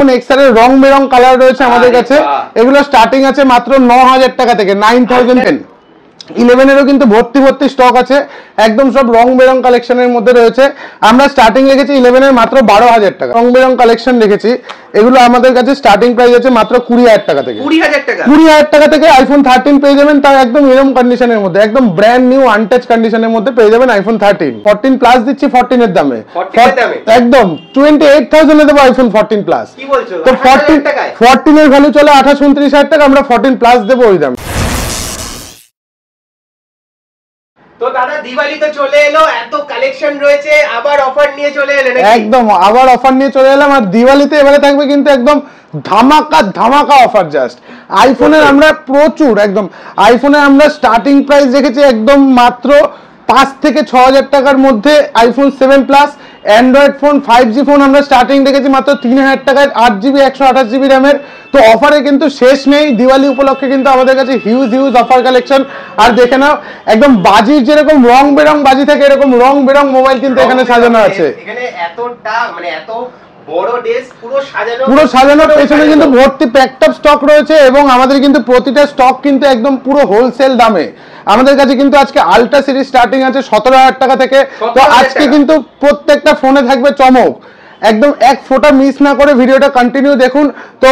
XR এর রং বেরং colour রয়েছে আমাদের কাছে। এগুলো স্টার্টিং আছে মাত্র 9000 টাকা থেকে, 9010। 11 এরও কিন্তু ভর্তি ভর্তি স্টক আছে, একদম সব রং বেরং কালেকশনের মধ্যে রয়েছে। আমরা স্টার্টিং রেখেছি 11 এর মাত্র 12000 টাকা। রং বেরং কালেকশন রেখেছি, এগুলো আমাদের কাছে স্টার্টিং প্রাইস আছে মাত্র 20000 টাকা থেকে। 20000 টাকা থেকে আইফোন 13 পেয়ে যাবেন, তার একদম এরকম কন্ডিশনের মধ্যে, একদম ব্র্যান্ড নিউ আনটাচ কন্ডিশনের মধ্যে পেয়ে যাবেন আইফোন 13। 14 প্লাস দিচ্ছি 14 এর দামে, একদম 28000 এ দেবো আইফোন 14 প্লাস। তো 14 এর ভ্যালু চলে 28-29 টাকা, আমরা 14 প্লাস দেবো ওই দামে। তো দাদা দিওয়ালি তো চলে এলো, এত কালেকশন রয়েছে, আবার অফার নিয়ে চলে এলেন নাকি? একদম আবার অফার নিয়ে চলে এলাম। আর দিওয়ালিতে এবারে থাকবে কিন্তু একদম ধামাকা অফার। জাস্ট আইফোনের আমরা প্রচুর, একদম আইফোনে আমরা স্টার্টিং প্রাইস রেখেছি একদম মাত্র 5 থেকে 6000 টাকার মধ্যে iPhone 7 plus. Android phone 5G phone আমরা স্টার্টিং রেখেছি মাত্র 3000 টাকায়, 8GB 128GB র্যামের। তো অফারে কিন্তু শেষ নেই, দিওয়ালি উপলক্ষে কিন্তু আমাদের কাছে হিউজ অফার কালেকশন। আর দেখে নাও, একদম বাজির যেরকম রং বেরং বাজি থাকে, এরকম রং বেরং মোবাইল কিন্তু এখানে সাজানো আছে। এখানে এতটা মানে এত বড় ডেস্ক পুরো সাজানো, পেছনে কিন্তু ভর্তি প্যাকড আপ স্টক রয়েছে। এবং আমাদের কিন্তু প্রতিটা স্টক কিন্তু একদম পুরো হোলসেল দামে। আমাদের কাছে কিন্তু আজকে আলট্রা সিরিজ স্টার্টিং আছে 17000 টাকা থেকে। তো আজকে কিন্তু প্রত্যেকটা ফোনে থাকবে চমক, একদম এক ফোঁটা মিস না করে ভিডিওটা কন্টিনিউ দেখুন। তো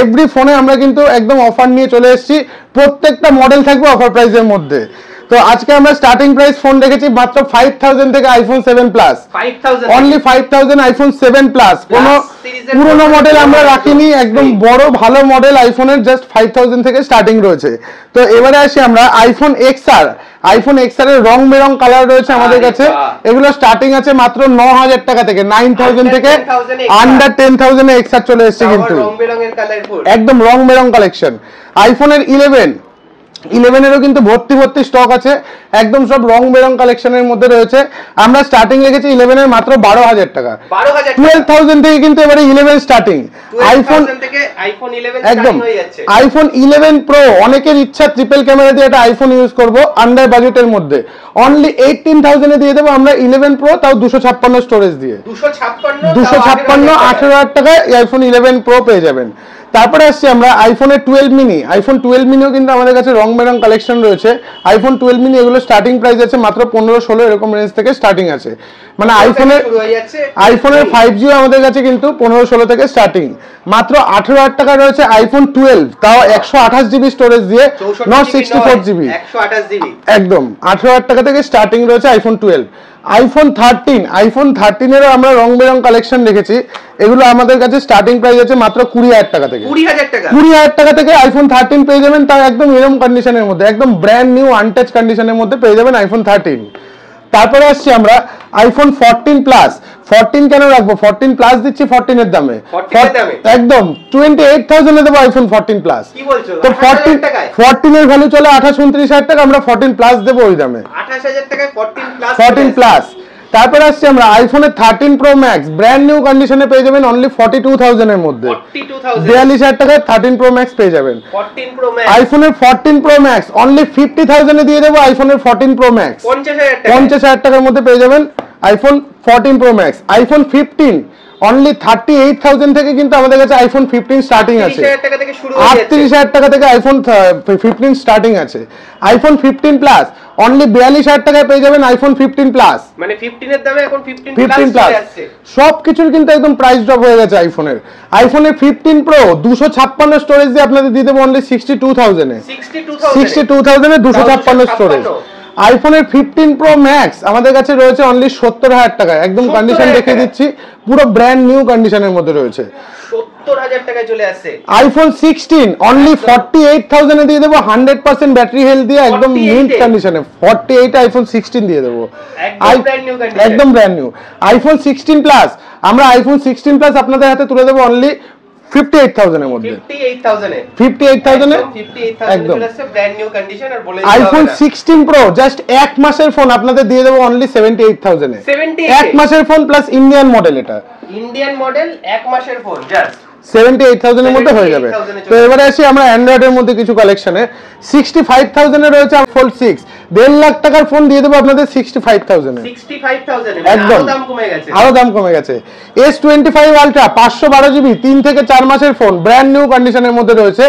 এভরি ফোনে আমরা কিন্তু একদম অফার নিয়ে চলে এসেছি, প্রত্যেকটা মডেল থাকবে অফার প্রাইসের মধ্যে। তো আজকে আমরা স্টার্টিং প্রাইস ফোন রেখেছি মাত্র 5000 থেকে iPhone 7 plus, only 5000 iPhone 7 plus. কোনো পুরনো মডেল আমরা রাখিনি, একদম বড় ভালো মডেল আইফোনের জাস্ট 5000 থেকে স্টার্টিং রয়েছে। তো এবারে আসি আমরা আইফোন এক্সআর। আইফোন এক্সআর এর রং বেরং কালার রয়েছে আমাদের কাছে। এগুলো স্টার্টিং আছে মাত্র 9000 টাকা থেকে, 9000 থেকে আন্ডার 10000 এ এক্সআর চলে এসেছে কিন্তু, একদম রং বেরং কালেকশন। আইফোনের 11 এরও কিন্তু ভর্তি স্টক আছে, একদম সব রং বেরং কালেকশনের মধ্যে রয়েছে। আমরা স্টার্টিং রেখেছি 11 এর মাত্র 12000 টাকা। 12000 থেকে কিন্তু এবারে 11 স্টার্টিং। আইফোন 11 একদম আইফোন 11 প্রো, অনেকের ইচ্ছা ট্রিপল ক্যামেরা দিয়ে একটা আইফোন ইউজ করব আন্ডার বাজেটের মধ্যে, অনলি 18000 এ দিয়ে দেবো আমরা 11 প্রো, তাও 256 স্টোরেজ দিয়ে। 256 18000 টাকায় আইফোন 11 প্রো পেয়ে যাবেন। তারপরে আসছি আমরা আইফোনের 12 মিনি। আইফোন 12 মিনিও কিন্তু আমাদের কাছে রং বেরং কালেকশন রয়েছে। আইফোন 12 মিনি এগুলো স্টার্টিং প্রাইস আছে মাত্র 15-16 এরকম রেঞ্জ থেকে স্টার্টিং আছে। মানে আইফোনের 5G আমাদের কাছে কিন্তু 15-16 থেকে স্টার্টিং। মাত্র 18000 টাকা রয়েছে আইফোন 12, তাও 128GB স্টোরেজ দিয়ে, নট 64GB, 128GB। একদম 18000 টাকা থেকে স্টার্টিং রয়েছে আইফোন 12। আইফোন 13 এরও আমরা রং বেরং কালেকশন রেখেছি। এগুলো আমাদের কাছে স্টার্টিং প্রাইস আছে মাত্র 20000 টাকা থেকে। 20000 টাকা থেকে আইফোন 13 পেয়ে যাবেন, তার একদম এরকম কন্ডিশনের মধ্যে, একদম ব্র্যান্ড নিউ আনটাচ কন্ডিশনের মধ্যে পেয়ে যাবেন আইফোন 13। তারপরে আসছি আমরা আইফোন 14 প্লাস। 14 কেন রাখবো, 14 প্লাস দিচ্ছি 14 এর দামে, একদম 28000 এ দেবো আইফোন 14 প্লাস। তো 14 এর ভ্যালু চলে 28-29 টাকা, আমরা 14 প্লাস দেবো ওই দামে, 28000 টাকায় 14 প্লাস। তারপরে আসছে আমরা আইফোনের 13 প্রো ম্যাক্স, ব্র্যান্ড নিউ কন্ডিশনে পেয়ে যাবেন অনলি 42000 এর মধ্যে, 42000 টাকায় 13 প্রো ম্যাক্স পেয়ে যাবেন। আইফোনের 14 প্রো ম্যাক্স অনলি 50000 এ দিয়ে দেবো আইফোনের 14 প্রো ম্যাক্স, 50000 টাকার মধ্যে পেয়ে যাবেন iPhone 14 pro max. IPhone 15 only 38000 থেকে কিন্তু আমাদের কাছে আইফোন 15 স্টার্টিং আছে, 38000 টাকা থেকে আইফোন 15 স্টার্টিং আছে। আইফোন 15 প্লাস অনলি 42000 টাকায় পেয়ে যাবেন আইফোন 15 প্লাস, মানে 15 এর দামে এখন 15 প্লাস আছে। সবকিছুর কিন্তু একদম প্রাইস ড্রপ হয়ে গেছে আইফোনের। আইফোনের 15 প্রো 256 স্টোরেজ দিয়ে আপনাদের দিয়ে দেবো অনলি 62000 এ, 62000 এ 256 স্টোরেজ। আইফোনের 15 প্রো ম্যাক্স আমাদের কাছে রয়েছে অনলি 70000 টাকায়, একদম কন্ডিশন দেখিয়ে দিচ্ছি, পুরো ব্র্যান্ড নিউ কন্ডিশনের মধ্যে রয়েছে, 70000 টাকায় চলে আসছে। আইফোন 16 অনলি 48000 এ দিয়ে দেবো 100% ব্যাটারি হেলথ দিয়ে, একদম মিন্ট কন্ডিশনে 48 আইফোন 16 দিয়ে দেবো, একদম ব্র্যান্ড নিউ। আইফোন 16 প্লাস আমরা আইফোন 16 প্লাস আপনাদের হাতে তুলে দেবো অনলি 58000 এর মধ্যে, 58000 একদম ব্র্যান্ড নিউ কন্ডিশন। আর বলে আইফোন 16 প্রো জাস্ট এক মাসের ফোন আপনাদের দিয়ে দেবো অনলি 78000 এ, এক মাসের ফোন প্লাস ইন্ডিয়ান মডেল, এটা ইন্ডিয়ান মডেল এক মাসের ফোন জাস্ট 78,000 এর মধ্যে হয়ে যাবে। তো এবারে আসি আমরা অ্যান্ড্রয়েড এর মধ্যে কিছু কালেকশনে। 65,000 এ রয়েছে ফোল্ড 6, 1.5 লাখ টাকার ফোন দিয়ে দেবো আপনাদের 65,000 এ। 65,000 এ একদম দাম কমে গেছে, আরো দাম কমে গেছে। S25 আলট্রা 512 জিবি 3 থেকে 4 মাসের ফোন, ব্র্যান্ড নিউ কন্ডিশনের মধ্যে রয়েছে,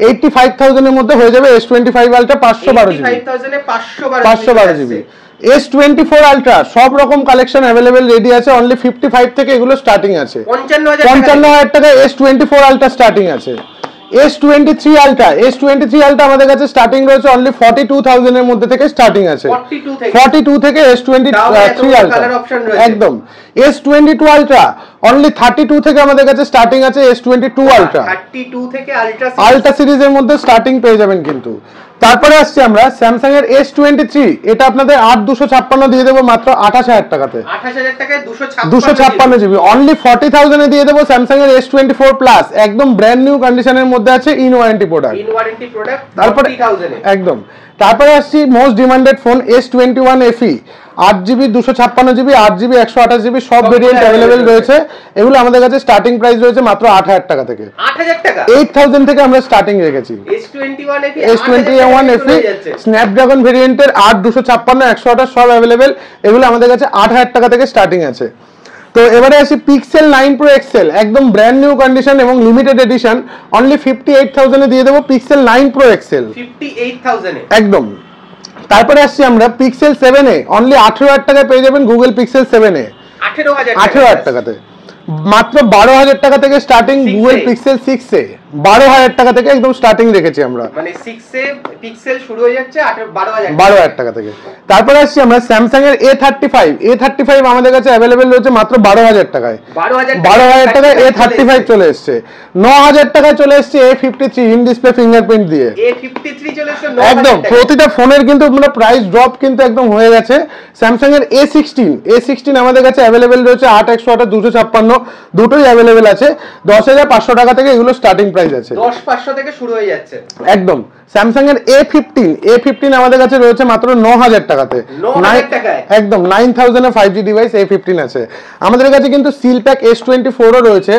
85,000 এর মধ্যে হয়ে যাবে S25 আলট্রা 512 জিবি। 85,000 এ 512 জিবি। S24 আলট্রা সব রকম কালেকশন अवेलेबल রেডি আছে, অনলি 55 থেকে এগুলো স্টার্টিং আছে। 55,000 টাকা S24 আলট্রা স্টার্টিং আছে। S23 আলট্রা আমাদের কাছে স্টার্টিং রয়েছে অনলি 42,000 এর মধ্যে থেকে স্টার্টিং আছে। 42 থেকে S23 আলট্রা একদম। S22 আলট্রা অনলি 32 থেকে আমাদের কাছে স্টার্টিং আছে। S22 আলট্রা 32 থেকে আলট্রা সিরিজের মধ্যে স্টার্টিং পেয়ে যাবেন কিন্তু। তারপরে আসছি আমরা স্যামসাং এর S23, এটা আপনাদের 8256 দিয়ে দেবো মাত্র 28,000 টাকাতে। 28,000 টাকায় 256 জিবি অনলি 40,000 এ দিয়ে দেবো স্যামসাং এর S24 প্লাস, একদম ব্র্যান্ড নিউ কন্ডিশনের মধ্যে আছে, ইন ওয়ারেন্টি প্রোডাক্ট। তারপরে 40,000 এ একদম। তারপরে আসছি most demanded phone S21 FE, 8GB 256GB 8GB 128GB সব ভেরিয়েন্ট अवेलेबल রয়েছে। এগুলো আমাদের কাছে স্টার্টিং প্রাইস রয়েছে মাত্র 8,000 টাকা থেকে। 8,000 টাকা 8,000 থেকে আমরা স্টার্টিং রেখেছি। S21 FE স্ন্যাপড্রাগন ভেরিয়েন্টের 8 256 128 সব अवेलेबल, এগুলো আমাদের কাছে 8,000 টাকা থেকে স্টার্টিং আছে। তো এবারে আসি পিক্সেল 9 Pro XL, একদম ব্র্যান্ড নিউ কন্ডিশন এবং লিমিটেড এডিশন, অনলি 58,000 এ দিয়ে দেবো পিক্সেল 9 Pro XL 58,000 এ একদম। তারপরে আসছি আমরা পিক্সেল 7 এ, অনলি 18,000 টাকায় পেয়ে যাবেন গুগল পিক্সেল 7 এ 18,000 টাকাতে। মাত্র 12,000 টাকা থেকে স্টার্টিং গুগল পিক্সেল 6 এ, 12,000 টাকা থেকে একদম স্টার্টিং রেখেছি আমরা, মানে 6 এ পিক্সেল শুরু হয়ে যাচ্ছে 12,000 টাকা থেকে। তারপরে আসছি আমরা স্যামসাং এর A35 আমাদের কাছে अवेलेबल রয়েছে মাত্র 12,000 টাকায়। 12,000 টাকায় A35 চলে এসেছে। 9,000 টাকায় চলে এসেছে A53 ইন ডিসপ্লে ফিঙ্গারপ্রিন্ট দিয়ে। A53 চলে এসেছে একদম প্রতিটা ফোনের কিন্তু মানে প্রাইস ড্রপ কিন্তু একদম হয়ে গেছে। স্যামসাং এর A16 আমাদের কাছে अवेलेबल রয়েছে 8 128 256 দুটোই अवेलेबल আছে। 10,500 টাকা থেকে এগুলো স্টার্টিং প্রাইস আছে, 10,500 থেকে শুরু হয়ে যাচ্ছে একদম। স্যামসাং এর A15 আমাদের কাছে রয়েছে মাত্র 9,000 টাকাতে, 9,000 টাকায় একদম 9,000 এ 5G ডিভাইস A15 আছে। আমাদের কাছে কিন্তু সিলপ্যাক S24 ও রয়েছে,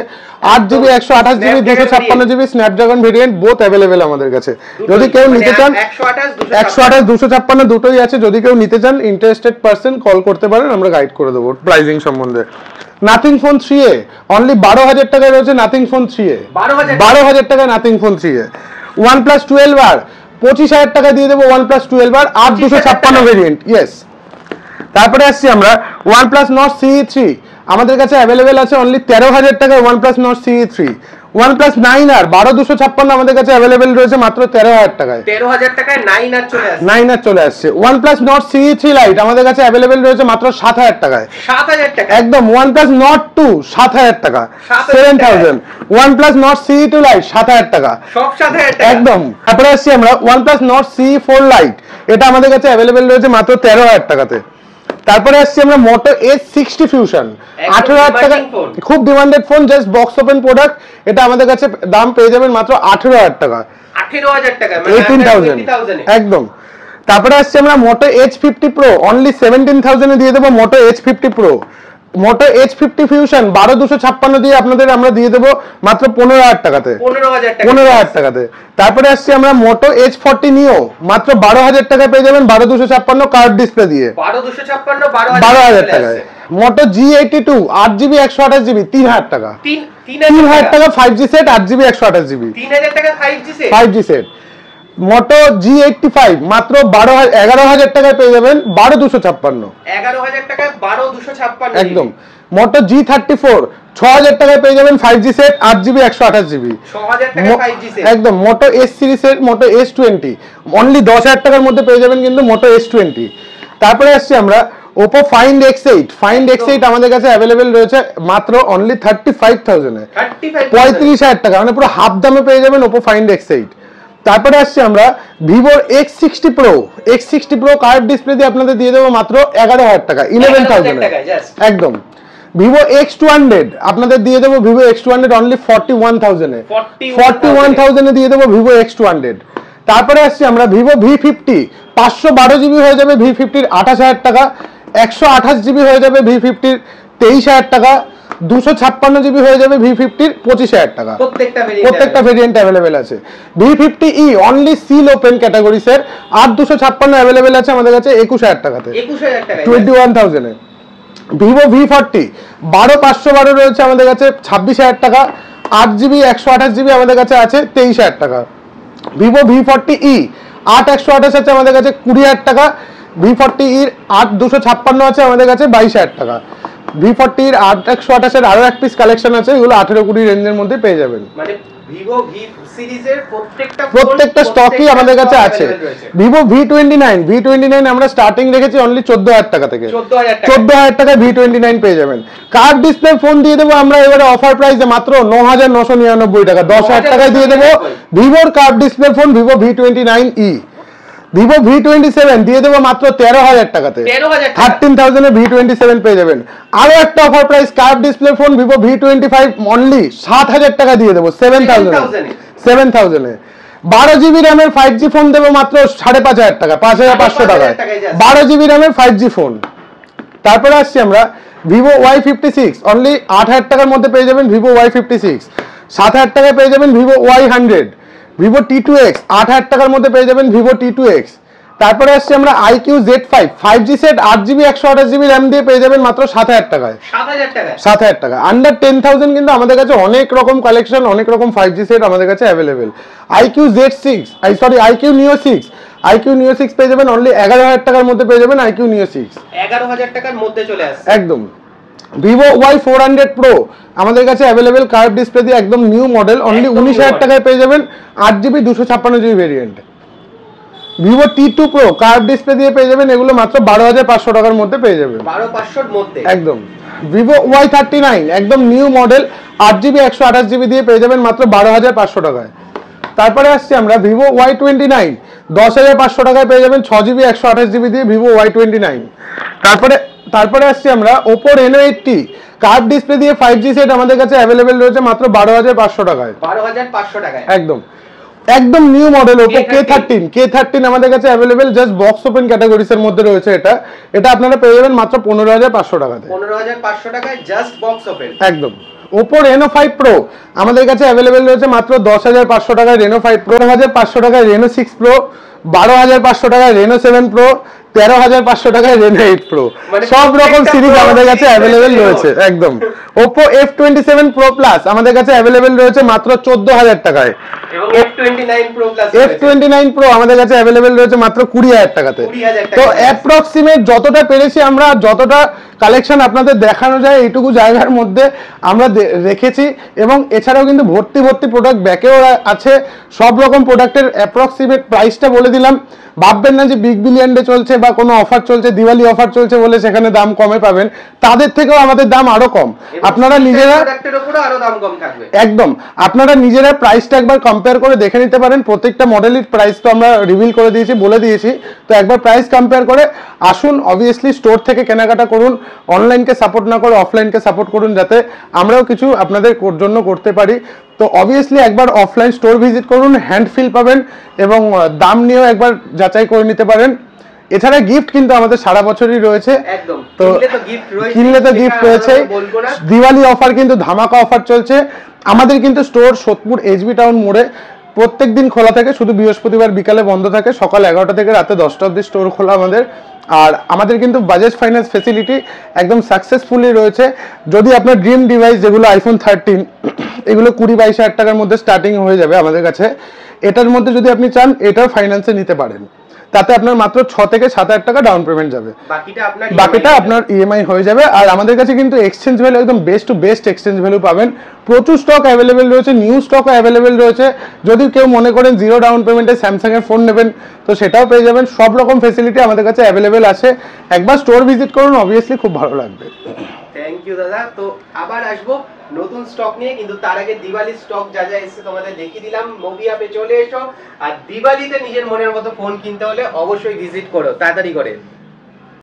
8GB 128GB 256GB Snapdragon variant both available আমাদের কাছে। যদি কেউ নিতে চান 128 256 দুটোই আছে, যদি কেউ নিতে চান ইন্টারেস্টেড পারসন কল করতে পারেন, আমরা গাইড করে দেবো প্রাইসিং সম্বন্ধে। নাথিং ফোন 3A অনলি 12,000 টাকায় রয়েছে নাথিং ফোন 3A, 12,000 টাকায় nothing phone 3A। OnePlus 12R 25,000 টাকা দিয়ে দেবো OnePlus 12R 8 256 ভেরিয়েন্ট, ইয়েস। তারপরে আসছি আমরা OnePlus Nord CE3, আমাদের কাছে अवेलेबल আছে অনলি 13,000 টাকায় OnePlus Nord CE3। OnePlus 9R 12 256 আমাদের কাছে अवेलेबल রয়েছে মাত্র 13,000 টাকায়। 13,000 টাকায় 9R চলে আসছে। OnePlus Nord CE3 Lite আমাদের কাছে अवेलेबल রয়েছে মাত্র 7,000 টাকায়। 7,000 টাকা একদম। OnePlus Nord 2 7,000 টাকা, 7,000। OnePlus Nord CE2 Lite 7,000 টাকা, সব 7,000 টাকা একদম। তারপরে আসছি আমরা OnePlus Nord CE4 Lite, এটা আমাদের কাছে अवेलेबल রয়েছে মাত্র 13,000 টাকাতে। তারপরে আসছি আমরা Moto H60 Fusion, 18,000 টাকা, খুব demanded phone, just box open product. এটা আমাদের কাছে দাম পেয়ে যাবেন মাত্র 18,000 টাকা, 18,000 টাকা, 18,000 একদম। তারপরে আসছে আমরা Moto H50 Pro, অনলি 17,000 এ দিয়ে দেবো Moto H50 Pro। Moto H50 Fusion 12 256 দিয়ে আপনাদের আমরা দিয়ে দেবো মাত্র 15,000 টাকাতে, 15,000 টাকাতে। তারপরে আসছি আমরা Moto H40 Neo, মাত্র 12,000 টাকায় পেয়ে যাবেন 12 256 কার্ভ ডিসপ্লে দিয়ে, 12,000 টাকায়। Moto G82 8GB 128GB 3,000 টাকা, 3,000 টাকা 5G সেট 8GB 128GB, 3,000 টাকা 5G সেট। Moto G85 মাত্র 11,000 টাকায় পেয়ে যাবেন 12 256, 11,000 টাকায় 12 256 একদম। Moto G34 6,000 টাকায় পেয়ে যাবেন 5G সেট 8GB 128GB, 6,000 টাকা 5G সেট, একদম। Moto S series set Moto S20 only 10,000 টাকার মধ্যে পেয়ে যাবেন কিন্তু Moto S20। তারপরে আসছি আমরা Oppo Find X8 আমাদের কাছে अवेलेबल রয়েছে মাত্র অনলি 35,000 এ, 35,000 টাকা, মানে পুরো হাফ দামে পেয়ে যাবেন Oppo Find X8। তারপরে আসছি আমরা Vivo X60 Pro curve display দিয়ে আপনাদের দিয়ে দেবো মাত্র 11,000 টাকা, 11,000 একদম। Vivo X200 আপনাদের দিয়ে দেবো Vivo X200 অনলি 41,000 এ, 41,000 এ দিয়ে দেবো Vivo X200। তারপরে আসছি আমরা Vivo V50 512GB হয়ে যাবে V50 28,000 টাকা, 128GB হয়ে যাবে V50 23,000 টাকা, 256 জিবি হয়ে যাবে V50 25,000 টাকা। প্রত্যেকটা ভেরিয়েন্ট অ্যাভেলেবেল আছে। V50e only seal open category sir, 8256 available আছে আমাদের কাছে 21,000 টাকাতে, 21,000 এ। ভিভো V40 12512 রয়েছে আমাদের কাছে 26,000 টাকা, 8GB 128GB আমাদের কাছে আছে 23,000 টাকা। ভিভো V40e 8128 আছে আমাদের কাছে 20,000 টাকা। V40e 8256 আছে আমাদের কাছে 22,000 টাকা। V40 এর 8128 এর আরো এক পিস কালেকশন আছে, এগুলো 18-20 রেঞ্জের মধ্যে পেয়ে যাবেন। মানে ভিভো V সিরিজের প্রত্যেকটা স্টকই আমাদের কাছে আছে। ভিভো V29 আমরা স্টার্টিং রেখেছি অনলি 14,000 টাকা থেকে, 14,000 টাকায় V29 পেয়ে যাবেন। কার্ড ডিসপ্লে ফোন দিয়ে দেবো আমরা এবারে অফার প্রাইসে মাত্র 9,999 টাকা, 10,000 টাকায় দিয়ে দেবো ভিভোর card display phone Vivo V29e। Vivo V27 দিয়ে দেবো মাত্র 13,000 টাকাতে, 13,000 এ V27 পেয়ে যাবেন। আরো একটা offer price curve display phone Vivo V25 only 7,000 টাকা দিয়ে দেবো, 7,000 এ। 12GB র্যামের 5G ফোন দেবো মাত্র 5,500 টাকা, 5,500 টাকায় 12GB র্যামের 5G ফোন। তারপরে আসছি আমরা ভিভো Y56 অনলি 8,000 টাকার মধ্যে পেয়ে যাবেন ভিভো Y56, 7,000 টাকায় পেয়ে যাবেন ভিভো Y100, ভিভো T2X 8,000 টাকার মধ্যে পেয়ে যাবেন ভিভো T2X। তারপরে আসছে আমরা IQ Z5 5G set 8GB 128GB RAM দিয়ে পেয়ে যাবেন মাত্র 7,000 টাকায়, 7,000 টাকা। আন্ডার 10,000 কিন্তু আমাদের কাছে অনেক রকম কালেকশন, অনেক রকম 5G সেট আমাদের কাছে অ্যাভেলেবেল। IQ Neo 6 পেয়ে যাবেন অনলি 11,000 টাকার মধ্যে পেয়ে যাবেন IQ Neo 6, 11,000 টাকার মধ্যে চলে আসছে একদম। ভিভো Y400 Pro আমাদের কাছে অ্যাভেলেবেল কার্ভ ডিসপ্লে দিয়ে একদম নিউ মডেল, অনলি 19,000 টাকায় পেয়ে যাবেন 8GB 256GB variant. Vivo T2 Pro curve display দিয়ে পেয়ে যাবেন, এগুলো মাত্র 12,500 টাকার মধ্যে পেয়ে যাবেন, 12,500 মধ্যে একদম। ভিভো Y39 একদম নিউ মডেল 8GB 128GB দিয়ে পেয়ে যাবেন মাত্র 12,500 টাকায়। তারপরে আসছি আমরা ভিভো Y29 10,500 টাকায় পেয়ে যাবেন 6GB 128GB দিয়ে ভিভো Y29। তারপরে আসছি আমরা Oppo Reno 80 কার্ভ ডিসপ্লে দিয়ে 5G সেট আমাদের কাছে অ্যাভেলেবেল রয়েছে মাত্র 12,500 টাকায়, 12,500 টাকায় একদম নিউ মডেল Oppo K13 আমাদের কাছে available, just box open categories এর মধ্যে রয়েছে। এটা আপনারা পেয়ে যাবেন মাত্র 15,500 টাকাতে, 15,500 টাকায় জাস্ট বক্স ওপেন একদম। Oppo Reno 5 Pro আমাদের কাছে অ্যাভেলেবেল রয়েছে মাত্র 10,500 টাকায় Reno 5 Pro, 10,500 টাকায় Reno 6 Pro, 12,500 টাকায় Reno 7 Pro, 13,500 টাকায় Reno 8 Pro, সব রকম সিরিজ আমাদের কাছে অ্যাভেলেবেল রয়েছে একদম। Oppo F27 Pro Plus আমাদের কাছে অ্যাভেলেবেল রয়েছে মাত্র 14,000 টাকায়, এবং F29 Pro আমাদের কাছে অ্যাভেলেবেল রয়েছে মাত্র 20,000 টাকাতে। তো অ্যাপ্রক্সিমেট যতটা পেরেছি আমরা, যতটা কালেকশন আপনাদের দেখানো যায় এইটুকু জায়গার মধ্যে আমরা রেখেছি, এবং এছাড়াও কিন্তু ভর্তি প্রোডাক্ট ব্যাকেও আছে। সব রকম প্রোডাক্টের অ্যাপ্রক্সিমেট প্রাইসটা বলে দিলাম। ভাববেন না যে বিগ বিলিয়ন ডে চলছে বা কোনো অফার চলছে, দিওয়ালি অফার চলছে বলে সেখানে দাম কমে পাবেন, তাদের থেকেও আমাদের দাম আরো কম। আপনারা নিজেরা একদম আপনারা নিজেরা প্রাইসটা একবার কম্পেয়ার করে দেখে নিতে পারেন। প্রত্যেকটা মডেলের প্রাইস তো আমরা রিভিল করে দিয়েছি, বলে দিয়েছি, তো একবার প্রাইস কম্পেয়ার করে আসুন। অবভিয়াসলি স্টোর থেকে কেনাকাটা করুন, অনলাইনকে সাপোর্ট না করে অফলাইনকে সাপোর্ট করুন, যাতে আমরাও কিছু আপনাদের জন্য করতে পারি। তো অবভিয়াসলি একবার অফলাইন স্টোর ভিজিট করুন, হ্যান্ড ফিল পাবেন এবং দাম নিয়েও একবার যাচাই করে নিতে পারেন। এছাড়া গিফট কিন্তু আমাদের সারা বছরই রয়েছে, একদম। তো কিনলে তো গিফট রয়েছে। দিওয়ালি অফার কিন্তু ধামাকা অফার চলছে। আমাদের কিন্তু স্টোর সোদপুর HB টাউন মোড়ে প্রত্যেক দিন খোলা থাকে, শুধু বৃহস্পতিবার বিকালে বন্ধ থাকে, সকাল 11টা থেকে রাতে 10টা অবধি স্টোর খোলা আমাদের। আর আমাদের কিন্তু বাজাজ ফাইন্যান্স ফেসিলিটি একদম সাকসেসফুলি রয়েছে। যদি আপনার ড্রিম ডিভাইস যেগুলো iPhone 13 এগুলো 20-22 হাজার টাকার মধ্যে স্টার্টিং হয়ে যাবে আমাদের কাছে, এটার মধ্যে যদি আপনি চান এটাও ফাইন্যান্সে নিতে পারেন, তাতে আপনার মাত্র 6 থেকে 7,000 টাকা ডাউন পেমেন্ট যাবে, বাকিটা আপনার EMI হয়ে যাবে। আর আমাদের কাছে কিন্তু এক্সচেঞ্জ ভ্যালু একদম best to best exchange value পাবেন। প্রচুর স্টক অ্যাভেলেবেল রয়েছে, নিউ স্টকও অ্যাভেলেবেল রয়েছে। যদি কেউ মনে করেন জিরো ডাউন পেমেন্টে স্যামসাং এর ফোন নেবেন তো সেটাও পেয়ে যাবেন। সব রকম ফেসিলিটি আমাদের কাছে অ্যাভেলেবেল আছে। একবার স্টোর ভিজিট করুন, অবভিয়াসলি খুব ভালো লাগবে। থ্যাংক ইউ দাদা। তো আবার আসবো নতুন স্টক নিয়ে, কিন্তু তার আগে দিওয়ালি স্টক যা যা এসেছে তোমাদের দেখিয়ে দিলাম। মোবি অ্যাপে চলে এসো, আর দিওয়ালিতে নিজের মনের মতো ফোন কিনতে হলে অবশ্যই ভিজিট করো তাড়াতাড়ি করে।